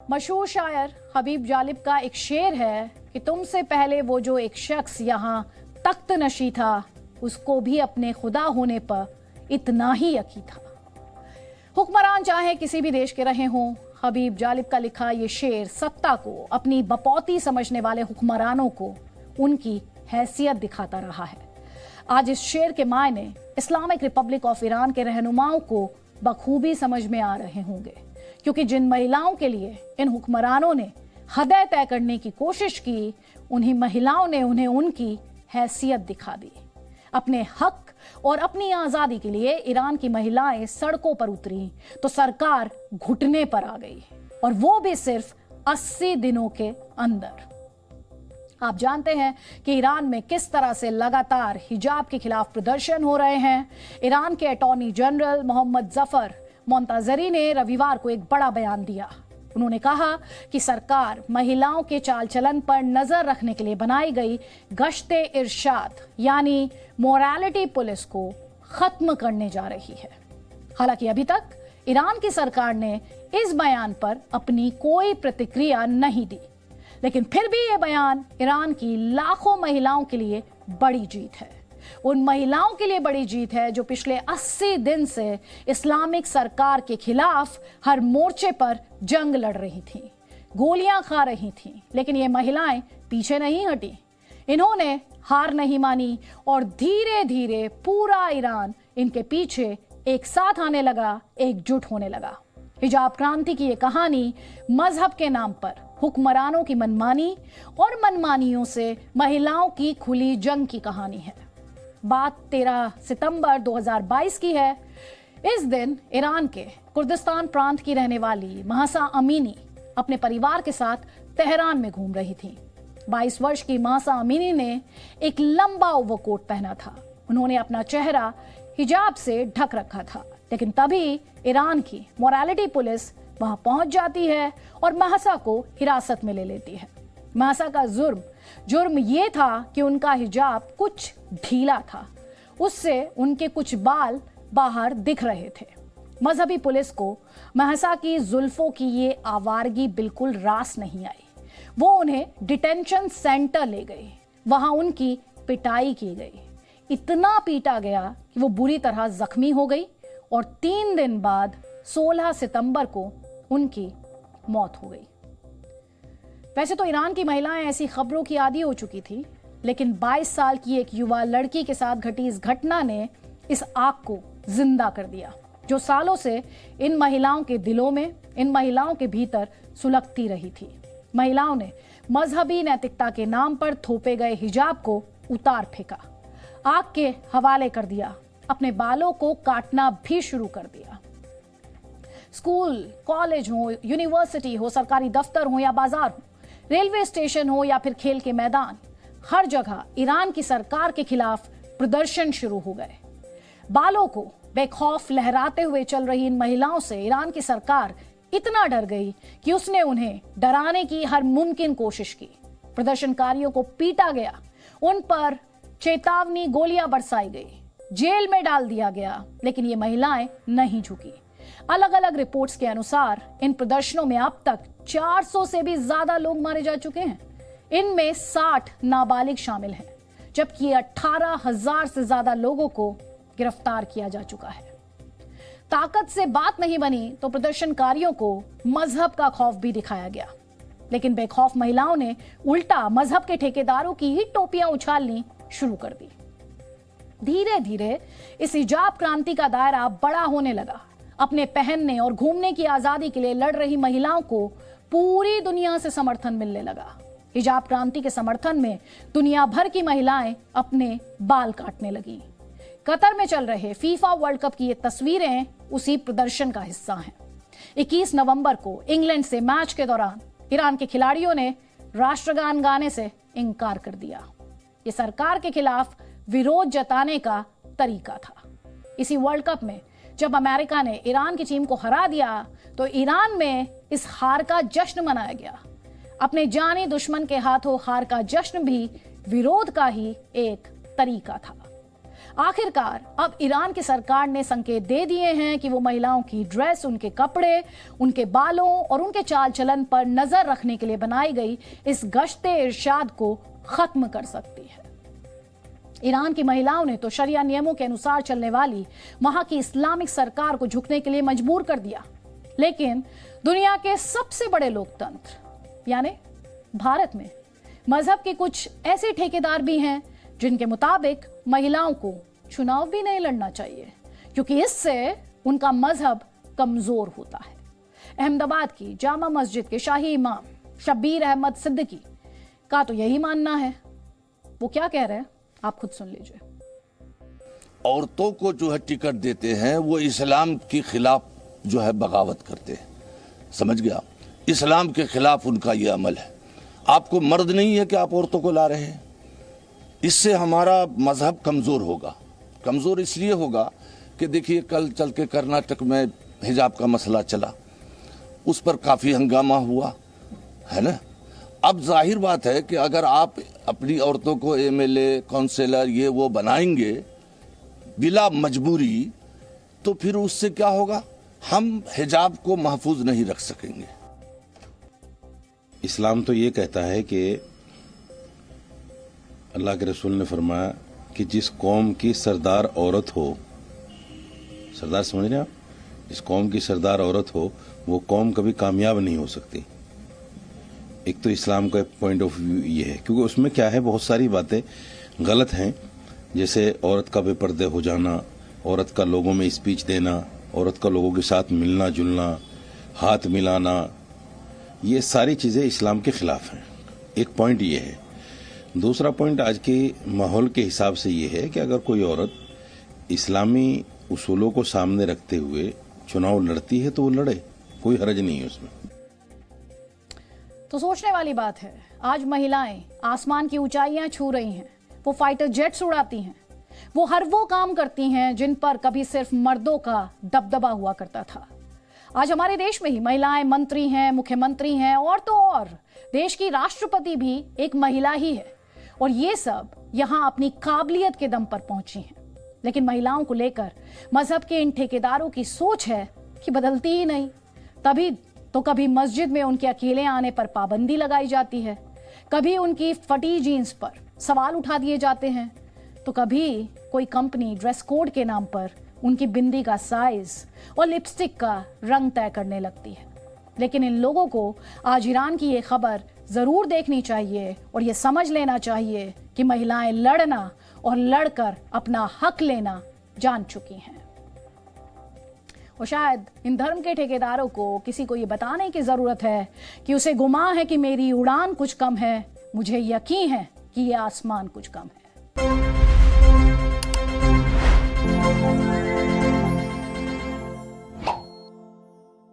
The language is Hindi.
मशहूर शायर हबीब जालिब का एक शेर है कि तुमसे पहले वो जो एक शख्स यहाँ तख्त नशी था, उसको भी अपने खुदा होने पर इतना ही यकीन था। हुक्मरान चाहे किसी भी देश के रहे हों, हबीब जालिब का लिखा ये शेर सत्ता को अपनी बपौती समझने वाले हुक्मरानों को उनकी हैसियत दिखाता रहा है। आज इस शेर के मायने इस्लामिक रिपब्लिक ऑफ ईरान के रहनुमाओं को बखूबी समझ में आ रहे होंगे, क्योंकि जिन महिलाओं के लिए इन हुक्मरानों ने हदें तय करने की कोशिश की, उन्हीं महिलाओं ने उन्हें उनकी हैसियत दिखा दी। अपने हक और अपनी आजादी के लिए ईरान की महिलाएं सड़कों पर उतरी तो सरकार घुटने पर आ गई, और वो भी सिर्फ 80 दिनों के अंदर। आप जानते हैं कि ईरान में किस तरह से लगातार हिजाब के खिलाफ प्रदर्शन हो रहे हैं। ईरान के अटॉर्नी जनरल मोहम्मद जफर मोंताजरी ने रविवार को एक बड़ा बयान दिया। उन्होंने कहा कि सरकार महिलाओं के चाल चलन पर नजर रखने के लिए बनाई गई गश्ते इरशाद यानी मोरालिटी पुलिस को खत्म करने जा रही है। हालांकि अभी तक ईरान की सरकार ने इस बयान पर अपनी कोई प्रतिक्रिया नहीं दी, लेकिन फिर भी यह बयान ईरान की लाखों महिलाओं के लिए बड़ी जीत है। उन महिलाओं के लिए बड़ी जीत है जो पिछले 80 दिन से इस्लामिक सरकार के खिलाफ हर मोर्चे पर जंग लड़ रही थीं, गोलियां खा रही थीं, लेकिन ये महिलाएं पीछे नहीं हटी। इन्होंने हार नहीं मानी और धीरे धीरे पूरा ईरान इनके पीछे एक साथ आने लगा, एकजुट होने लगा। हिजाब क्रांति की ये कहानी मजहब के नाम पर हुक्मरानों की मनमानी और मनमानियों से महिलाओं की खुली जंग की कहानी है। बात 13 सितंबर 2022 की है। इस दिन ईरान के कुर्दिस्तान प्रांत की रहने वाली महसा अमीनी अपने परिवार के साथ तेहरान में घूम रही थी। 22 वर्ष की महसा अमीनी ने एक लंबा ओवरकोट पहना था। उन्होंने अपना चेहरा हिजाब से ढक रखा था, लेकिन तभी ईरान की मोरालिटी पुलिस वहां पहुंच जाती है और महसा को हिरासत में ले लेती है। महसा का जुर्म ये था कि उनका हिजाब कुछ ढीला था, उससे उनके कुछ बाल बाहर दिख रहे थे। मजहबी पुलिस को महसा की जुल्फों की ये आवारगी बिल्कुल रास नहीं आई। वो उन्हें डिटेंशन सेंटर ले गई, वहां उनकी पिटाई की गई। इतना पीटा गया कि वो बुरी तरह जख्मी हो गई और 3 दिन बाद 16 सितंबर को उनकी मौत हो गई। वैसे तो ईरान की महिलाएं ऐसी खबरों की आदी हो चुकी थी, लेकिन 22 साल की एक युवा लड़की के साथ घटी इस घटना ने इस आग को जिंदा कर दिया, जो सालों से इन महिलाओं के दिलों में, इन महिलाओं के भीतर सुलगती रही थी। महिलाओं ने मजहबी नैतिकता के नाम पर थोपे गए हिजाब को उतार फेंका, आग के हवाले कर दिया, अपने बालों को काटना भी शुरू कर दिया। स्कूल, कॉलेज हो, यूनिवर्सिटी हो, सरकारी दफ्तर हो या बाजार हो, रेलवे स्टेशन हो या फिर खेल के मैदान, हर जगह ईरान की सरकार के खिलाफ प्रदर्शन शुरू हो गए। बालों को बेखौफ लहराते हुए चल रही इन महिलाओं से ईरान की सरकार इतना डर गई कि उसने उन्हें डराने की हर मुमकिन कोशिश की। प्रदर्शनकारियों को पीटा गया, उन पर चेतावनी गोलियां बरसाई गई, जेल में डाल दिया गया, लेकिन ये महिलाएं नहीं झुकी। अलग अलग रिपोर्ट्स के अनुसार इन प्रदर्शनों में अब तक 400 से भी ज्यादा लोग मारे जा चुके हैं। इनमें 60 नाबालिग शामिल हैं, जबकि 18,000 से ज्यादा लोगों को गिरफ्तार किया जा चुका है। ताकत से बात नहीं बनी तो प्रदर्शनकारियों को मजहब का खौफ भी दिखाया गया, लेकिन बेखौफ महिलाओं ने उल्टा मजहब के ठेकेदारों की ही टोपियां उछालनी शुरू कर दी। धीरे धीरे इस हिजाब क्रांति का दायरा बड़ा होने लगा। अपने पहनने और घूमने की आजादी के लिए लड़ रही महिलाओं को पूरी दुनिया से समर्थन मिलने लगा। हिजाब क्रांति के समर्थन में दुनिया भर की महिलाएं अपने बाल काटने लगीं। कतर में चल रहे फीफा वर्ल्ड कप की ये तस्वीरें उसी प्रदर्शन का हिस्सा हैं। 21 नवंबर को इंग्लैंड से मैच के दौरान ईरान के खिलाड़ियों ने राष्ट्रगान गाने से इनकार कर दिया। ये सरकार के खिलाफ विरोध जताने का तरीका था। इसी वर्ल्ड कप में जब अमेरिका ने ईरान की टीम को हरा दिया तो ईरान में इस हार का जश्न मनाया गया। अपने जानी दुश्मन के हाथों हार का जश्न भी विरोध का ही एक तरीका था। आखिरकार अब ईरान की सरकार ने संकेत दे दिए हैं कि वो महिलाओं की ड्रेस, उनके कपड़े, उनके बालों और उनके चाल चलन पर नजर रखने के लिए बनाई गई इस गश्ते इरशाद को खत्म कर सकती है। ईरान की महिलाओं ने तो शरिया नियमों के अनुसार चलने वाली वहां की इस्लामिक सरकार को झुकने के लिए मजबूर कर दिया। लेकिन दुनिया के सबसे बड़े लोकतंत्र यानी भारत में मजहब के कुछ ऐसे ठेकेदार भी हैं जिनके मुताबिक महिलाओं को चुनाव भी नहीं लड़ना चाहिए, क्योंकि इससे उनका मजहब कमजोर होता है। अहमदाबाद की जामा मस्जिद के शाही इमाम शब्बीर अहमद सिद्दीकी का तो यही मानना है। वो क्या कह रहे हैं आप खुद सुन लीजिए। औरतों को जो है टिकट देते हैं वो इस्लाम के खिलाफ जो है बगावत करते हैं, समझ गया? इस्लाम के खिलाफ उनका ये अमल है। आपको मर्द नहीं है कि आप औरतों को ला रहे हैं, इससे हमारा मजहब कमज़ोर होगा। कमज़ोर इसलिए होगा कि देखिए कल चल के कर्नाटक में हिजाब का मसला चला, उस पर काफ़ी हंगामा हुआ है ना। अब जाहिर बात है कि अगर आप अपनी औरतों को एमएलए, काउंसलर ये वो बनाएंगे बिला मजबूरी, तो फिर उससे क्या होगा? हम हिजाब को महफूज नहीं रख सकेंगे। इस्लाम तो ये कहता है कि अल्लाह के रसूल ने फरमाया कि जिस कौम की सरदार औरत हो, सरदार समझ रहे हैं आप, जिस कौम की सरदार औरत हो वो कौम कभी कामयाब नहीं हो सकती। एक तो इस्लाम का पॉइंट ऑफ व्यू ये है, क्योंकि उसमें क्या है, बहुत सारी बातें गलत हैं, जैसे औरत का बेपर्दे हो जाना, औरत का लोगों में स्पीच देना, औरत का लोगों के साथ मिलना जुलना, हाथ मिलाना, ये सारी चीज़ें इस्लाम के खिलाफ हैं। एक पॉइंट ये है। दूसरा पॉइंट आज के माहौल के हिसाब से ये है कि अगर कोई औरत इस्लामी उसूलों को सामने रखते हुए चुनाव लड़ती है तो वो लड़े, कोई हर्ज नहीं है उसमें। तो सोचने वाली बात है, आज महिलाएं आसमान की ऊंचाइयां छू रही हैं, वो फाइटर जेट्स उड़ाती हैं, वो हर वो काम करती हैं जिन पर कभी सिर्फ मर्दों का दबदबा हुआ करता था। आज हमारे देश में ही महिलाएं मंत्री हैं, मुख्यमंत्री हैं, और तो और देश की राष्ट्रपति भी एक महिला ही है, और ये सब यहां अपनी काबिलियत के दम पर पहुंची हैं। लेकिन महिलाओं को लेकर मजहब के इन ठेकेदारों की सोच है कि बदलती ही नहीं। तभी तो कभी मस्जिद में उनके अकेले आने पर पाबंदी लगाई जाती है, कभी उनकी फटी जीन्स पर सवाल उठा दिए जाते हैं, तो कभी कोई कंपनी ड्रेस कोड के नाम पर उनकी बिंदी का साइज और लिपस्टिक का रंग तय करने लगती है। लेकिन इन लोगों को आज ईरान की ये खबर जरूर देखनी चाहिए और ये समझ लेना चाहिए कि महिलाएं लड़ना और लड़कर अपना हक लेना जान चुकी हैं। और शायद इन धर्म के ठेकेदारों को किसी को ये बताने की जरूरत है कि उसे गुमान है कि मेरी उड़ान कुछ कम है, मुझे यकीन है कि ये आसमान कुछ कम है।